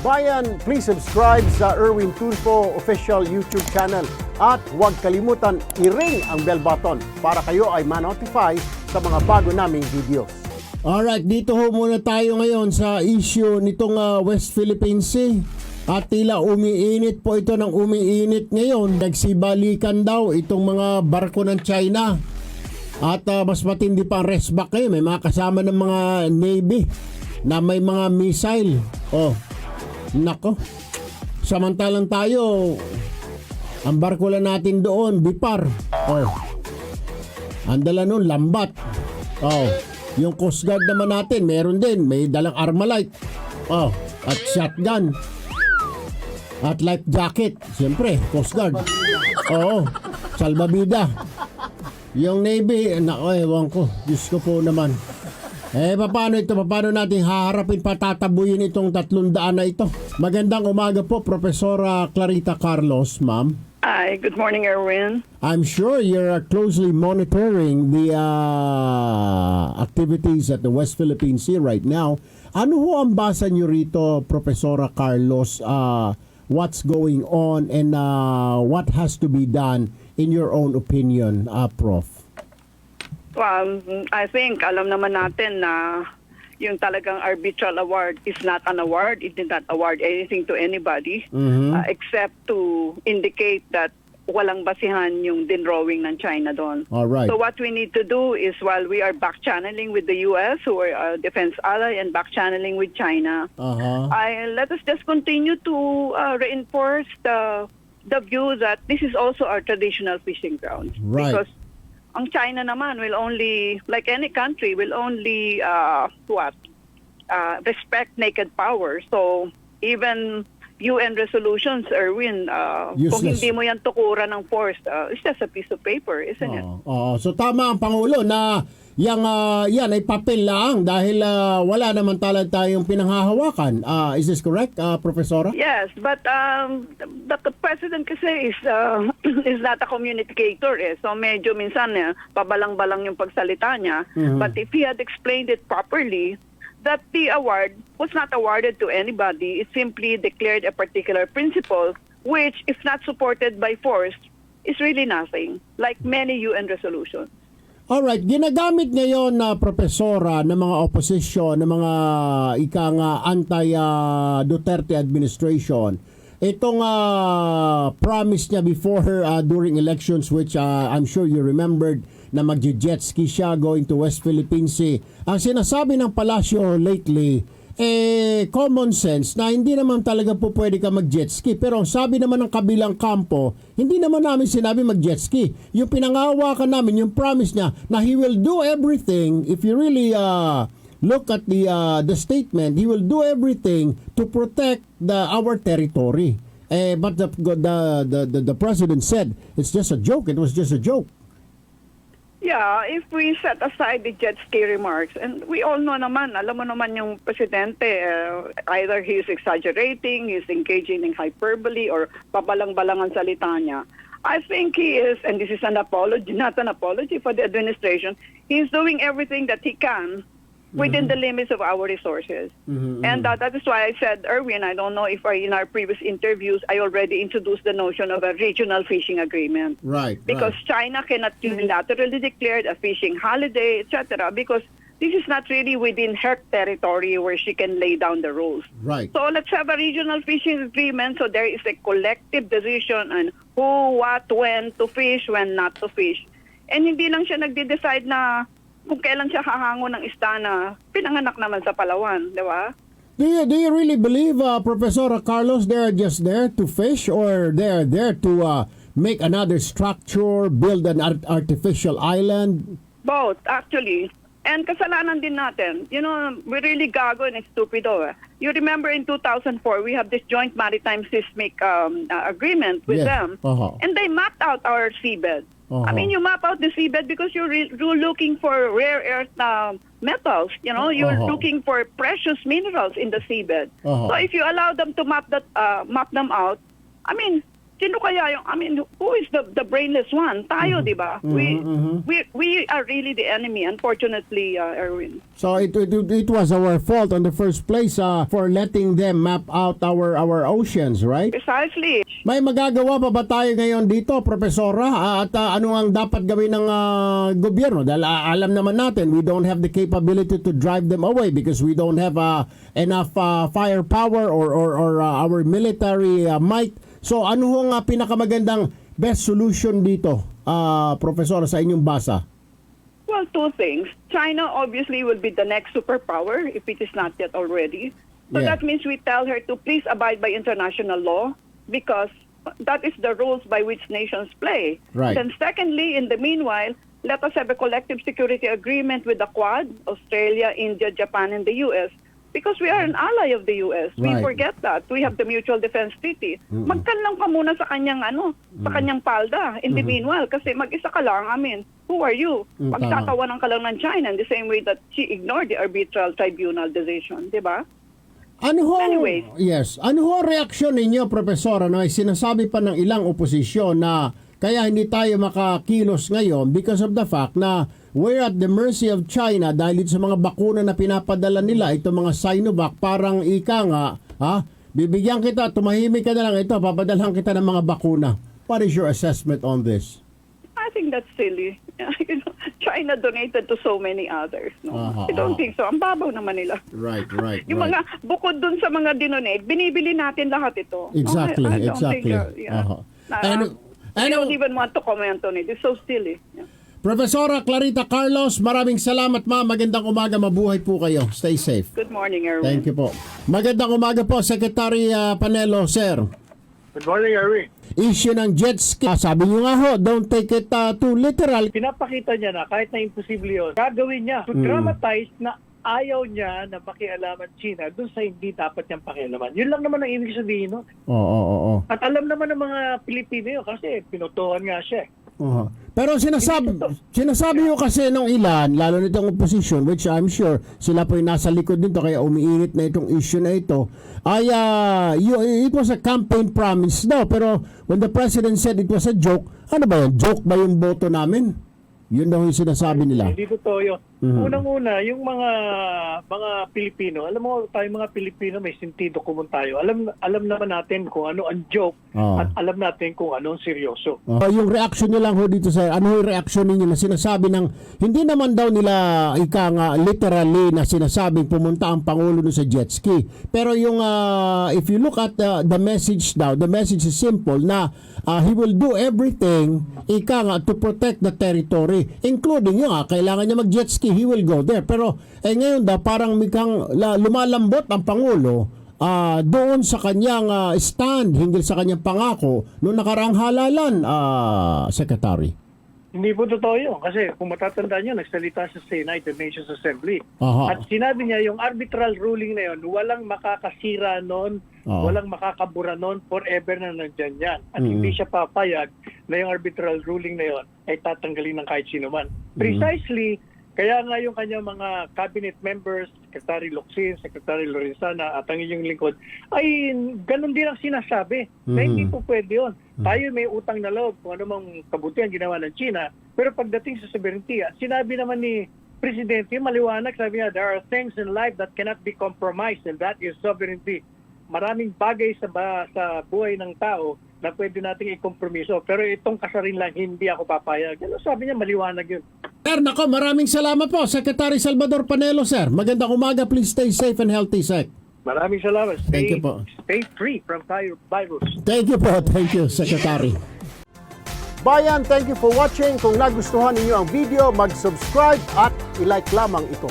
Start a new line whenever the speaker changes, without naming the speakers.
Bayan, please subscribe sa Erwin Tulfo official YouTube channel at huwag kalimutan i-ring ang bell button para kayo ay ma-notify sa mga bago naming videos.
Alright, dito ho muna tayo ngayon sa issue nitong West Philippine Sea. At tila umiinit po ito ng umiinit ngayon. Nagsibalikan daw itong mga barko ng China. At mas matindi pa ang resback ngayon. May mga kasama ng mga Navy na may mga missile. Oh, nako. Samantalang tayo, ang barko lang natin doon, Bipar. Oh, ang dala nun, lambat. Oh, yung Coast Guard naman natin, meron din. May dalang Armalite. Oh, at shotgun. At life jacket. Siyempre, Coast Guard. Oo, salbabida. Yung Navy, nako, ewan ko. Diyos ko po naman. Paano ito? Paano natin haharapin, patatabuyin itong 300 na ito? Magandang umaga po, Profesora Clarita Carlos, ma'am.
Hi, good morning, Erwin.
I'm sure you're closely monitoring the activities at the West Philippine Sea right now. Ano ho ang basa nyo rito, Profesora Carlos? What's going on and what has to be done in your own opinion, Prof?
Well, I think alam naman natin na yung talagang arbitral award is not an award. It did not award anything to anybody except to indicate that walang basihan yung dinrowing ng China doon.
All right.
So what we need to do is, while we are back-channeling with the U.S., who are our defense ally, and back-channeling with China, let us just continue to reinforce the view that this is also our traditional fishing ground.
Right.
Because ang China naman will only, like any country, will only respect naked power. So even UN resolutions, Erwin, kung hindi mo yan tukuran ng force, it's just a piece of paper, isn't it?
So tama ang Pangulo na yan ay papel lang dahil wala naman tayong pinanghahawakan. Is this correct, Professora?
Yes, but the president kasi is not a communicator. So medyo minsan pabalang-balang yung pagsalita niya. But if he had explained it properly, that the award was not awarded to anybody. It simply declared a particular principle, which, if not supported by force, is really nothing, like many UN resolutions.
Alright, ginagamit ngayon na Profesora ng mga opposition, ng mga anti-Duterte administration, itong promise niya before during elections, which I'm sure you remembered, na mag-jet ski siya going to West Philippine Sea. Ang sinasabi ng palasyo lately, common sense na hindi naman talaga po pwede ka mag-jet ski. Pero sabi naman ng kabilang kampo, hindi naman namin sinabi mag-jet ski. Yung pinangahawakan namin, yung promise niya na he will do everything. If you really look at the statement, he will do everything to protect our territory. But the president said, it's just a joke. It was just a joke.
Yeah, if we set aside the jet ski remarks, and we all know naman, alam mo naman yung presidente, either he's exaggerating, he's engaging in hyperbole, or pabalang-balang ang salita niya. I think he is, and this is an apology, not an apology for the administration, he's doing everything that he can within the limits of our resources. And that is why I said, Erwin, I don't know if in our previous interviews, I already introduced the notion of a regional fishing agreement.
Right.
Because China cannot unilaterally declare a fishing holiday, etc. Because this is not really within her territory where she can lay down the rules.
Right.
So let's have a regional fishing agreement so there is a collective decision on who, what, when to fish, when not to fish. And hindi lang siya nagde-decide na kung kailan siya hahango ng isda na pinanganak naman sa Palawan, di ba?
Do you really believe, Professor Carlos, they're just there to fish, or they're there to make another structure, build an artificial island?
Both, actually. And kasalanan din natin. You know, we're really gago and stupido. You remember in 2004, we have this joint maritime seismic agreement with them. And they mapped out our seabed. I mean, you map out the seabed because you're looking for rare earth metals. You know, you're looking for precious minerals in the seabed. So if you allow them to map them out, I mean, Sino kaya yung, who is the brainless one? Tayo, di ba? We are really the enemy, unfortunately, Erwin.
So it was our fault in the first place for letting them map out our oceans, right?
Precisely.
May magagawa pa ba tayo ngayon dito, Profesora? At ano ang dapat gawin ng gobyerno? Dahil alam naman natin, we don't have the capability to drive them away because we don't have enough firepower or our military might. So ano ang pinakamagandang best solution dito, Profesora, sa inyong basa?
Well, two things. China obviously will be the next superpower if it is not yet already. So
Yeah.
that means we tell her to please abide by international law because that is the rules by which nations play.
Right.
Then secondly, in the meanwhile, let us have a collective security agreement with the Quad, Australia, India, Japan, and the U.S. Because we are an ally of the U.S. We
Right.
forget that. We have the Mutual Defense Treaty. Magkanlang ka muna sa kanyang sa kanyang palda. In the meanwhile, kasi mag-isa ka lang, who are you? Magtatawanan ka lang ng China in the same way that she ignored the arbitral tribunal decision, di ba?
Ano ho,
Anyways.
yes, ano ho reaksyon ninyo, Profesora, na sinasabi pa ng ilang oposisyon na kaya hindi tayo makakilos ngayon because of the fact na we're at the mercy of China dahil sa mga bakuna na pinapadala nila, itong mga Sinovac, parang ika nga, bibigyan kita, tumahimik ka na lang ito, papadalhan kita ng mga bakuna. What is your assessment on this?
I think that's silly. China donated to so many others. No? I don't think so. Ang babaw naman nila.
Right.
Yung mga, bukod dun sa mga dinonate, binibili natin lahat ito.
Exactly,
I don't
exactly.
think, I don't even want to comment on it. It's so silly. Yeah.
Profesora Clarita Carlos, maraming salamat, ma'am. Magandang umaga, mabuhay po kayo. Stay safe.
Good morning, Erwin.
Thank you po. Magandang umaga po, Secretary Panelo, sir.
Good morning, Erwin.
Issue ng jet ski. Sabi niyo nga ho, don't take it too literal.
Pinapakita niya na kahit na imposible yun, gagawin niya to dramatize na ayaw niya na pakialaman China dun sa hindi dapat niyang pakialaman. Yun lang naman ang ibig sabihin, no?
Oo.
At alam naman ng mga Pilipino yun kasi pinutuhan nga siya.
Pero sinasabi nyo kasi nung ilan, lalo nitong opposition, which I'm sure sila po yung nasa likod nito kaya umiinit na itong issue na ito, ay it was a campaign promise daw. Pero when the president said it was a joke, ano ba yun? Joke ba yung boto namin? Yun daw yung sinasabi nila.
Hindi totoo yun. Unang-una, yung mga Pilipino, alam mo tayong mga Pilipino may sentido común tayo. Alam naman natin kung ano ang joke at alam natin kung ano ang seryoso.
Yung reaction nyo lang ho dito sa, ano yung reaction ninyo na sinasabi ng, hindi naman daw nila literally na sinasabing pumunta ang Pangulo sa jet ski. Pero yung, if you look at the message daw, the message is simple na he will do everything to protect the territory. Including yung kailangan niya mag-jet ski, he will go there. Pero ngayon daw parang lumalambot ang Pangulo doon sa kanyang stand hinggil sa kanyang pangako noong nakaraang halalan, Secretary.
Hindi po totoo yun. Kasi kung matatandaan nyo, nagsalita siya sa United Nations Assembly. At sinabi niya, yung arbitral ruling na yun, walang makakasira nun, walang makakabura nun, forever na nandyan yan. At hindi siya papayag na yung arbitral ruling na yun ay tatanggalin ng kahit sino man. Precisely, kaya nga yung kanyang mga cabinet members, Secretary Locsin, Secretary Lorenzana at ang inyong lingkod, ay ganun din ang sinasabi na hindi po pwede yun. Tayo may utang na loob kung ano mang kabutihan ginawa ng China, pero pagdating sa sovereignty, sinabi naman ni Presidente, maliwanag, sabi niya, there are things in life that cannot be compromised and that is sovereignty. Maraming bagay sa buhay ng tao na pwede nating ikompromiso. Pero itong kasarin lang, hindi ako papayag. Ano sabi niya, maliwanag yun.
Sir, nako, maraming salamat po, Secretary Salvador Panelo, sir. Magandang umaga, please stay safe and healthy, Sec.
Maraming salamat.
Thank you po.
Stay free from virus.
Thank you po, thank you, Secretary.
Bayan, thank you for watching. Kung nagustuhan ninyo ang video, mag-subscribe at i-like lamang ito.